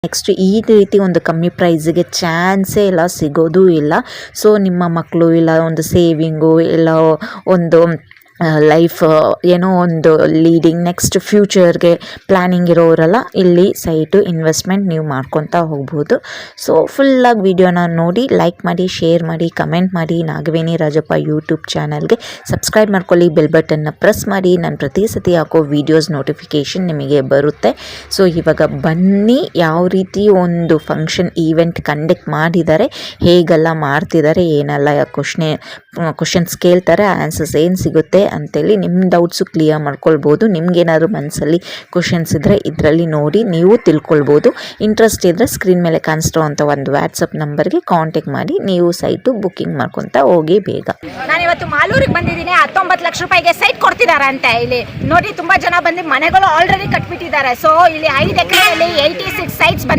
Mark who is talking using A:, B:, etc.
A: Next ಈ ರೀತಿ ಒಂದು ಕಮ್ಮಿ ಪ್ರೈಸಿಗೆ ಚಾನ್ಸೇ ಇಲ್ಲ, ಸಿಗೋದೂ ಇಲ್ಲ. ಸೊ ನಿಮ್ಮ ಮಕ್ಕಳು ಇಲ್ಲ ಒಂದು ಸೇವಿಂಗು ಇಲ್ಲ ಒಂದು ಲೈಫ್ ಏನೋ ಒಂದು ಲೀಡಿಂಗ್ ನೆಕ್ಸ್ಟ್ ಫ್ಯೂಚರ್ಗೆ ಪ್ಲ್ಯಾನಿಂಗ್ ಇರೋರೆಲ್ಲ ಇಲ್ಲಿ ಸೈಟು ಇನ್ವೆಸ್ಟ್ಮೆಂಟ್ ನೀವು ಮಾಡ್ಕೊತಾ ಹೋಗ್ಬೋದು. ಸೊ ಫುಲ್ಲಾಗಿ ವಿಡಿಯೋನ ನೋಡಿ ಲೈಕ್ ಮಾಡಿ, ಶೇರ್ ಮಾಡಿ, ಕಮೆಂಟ್ ಮಾಡಿ. ನಾಗವೇಣಿ ರಾಜಪ್ಪ ಯೂಟ್ಯೂಬ್ ಚಾನಲ್ಗೆ ಸಬ್ಸ್ಕ್ರೈಬ್ ಮಾಡ್ಕೊಳ್ಳಿ, ಬೆಲ್ ಬಟನ್ನ ಪ್ರೆಸ್ ಮಾಡಿ. ನಾನು ಪ್ರತಿ ಸತಿ ಹಾಕೋ ವೀಡಿಯೋಸ್ ನೋಟಿಫಿಕೇಷನ್ ನಿಮಗೆ ಬರುತ್ತೆ. ಸೊ ಇವಾಗ ಬನ್ನಿ ಯಾವ ರೀತಿ ಒಂದು ಫಂಕ್ಷನ್ ಈವೆಂಟ್ ಕಂಡಕ್ಟ್ ಮಾಡಿದ್ದಾರೆ, ಹೇಗೆಲ್ಲ ಮಾಡ್ತಿದ್ದಾರೆ, ಏನೆಲ್ಲ ಕ್ವಶನ್ಸ್ ಕೇಳ್ತಾರೆ, ಆನ್ಸರ್ಸ್ ಏನು ಸಿಗುತ್ತೆ ಅಂತೇಳಿ ನಿಮ್ಮ ಡೌಟ್ಸು ಕ್ಲಿಯರ್ ಮಾಡ್ಕೊಳ್ಬೋದು. ನಿಮ್ಗೇನಾದ್ರು ಮನಸ್ಸಲ್ಲಿ ಕ್ವಶನ್ಸ್ ಇದ್ದರೆ ಇದರಲ್ಲಿ ನೋಡಿ ನೀವು ತಿಳ್ಕೊಳ್ಬೋದು. ಇಂಟ್ರೆಸ್ಟ್ ಇದ್ದರೆ ಸ್ಕ್ರೀನ್ ಮೇಲೆ ಕಾಣಿಸ್ತಾ ಅಂತ ಒಂದು ವಾಟ್ಸಪ್ ನಂಬರ್ಗೆ ಕಾಂಟ್ಯಾಕ್ಟ್ ಮಾಡಿ ನೀವು ಸೈಟು ಬುಕ್ಕಿಂಗ್ ಮಾಡ್ಕೊತಾ ಹೋಗಿ ಬೇಗ.
B: ನಾನು ಇವತ್ತು ಮಾಲೂರಿಗೆ ಬಂದಿದ್ದೀನಿ. 19 ಲಕ್ಷ ರೂಪಾಯಿಗೆ ಸೈಟ್ ಕೊಡ್ತಿದ್ದಾರೆ ಅಂತ. ಇಲ್ಲಿ ನೋಡಿ ತುಂಬಾ ಜನ ಬಂದು ಮನೆಗಳು ಆಲ್ರೆಡಿ ಕಟ್ಬಿಟ್ಟಿದ್ದಾರೆ. ಸೊ ಇಲ್ಲಿ 5 ಎಕರೆಯಲ್ಲಿ 86 ಸೈಟ್ಸ್ ಬಂದು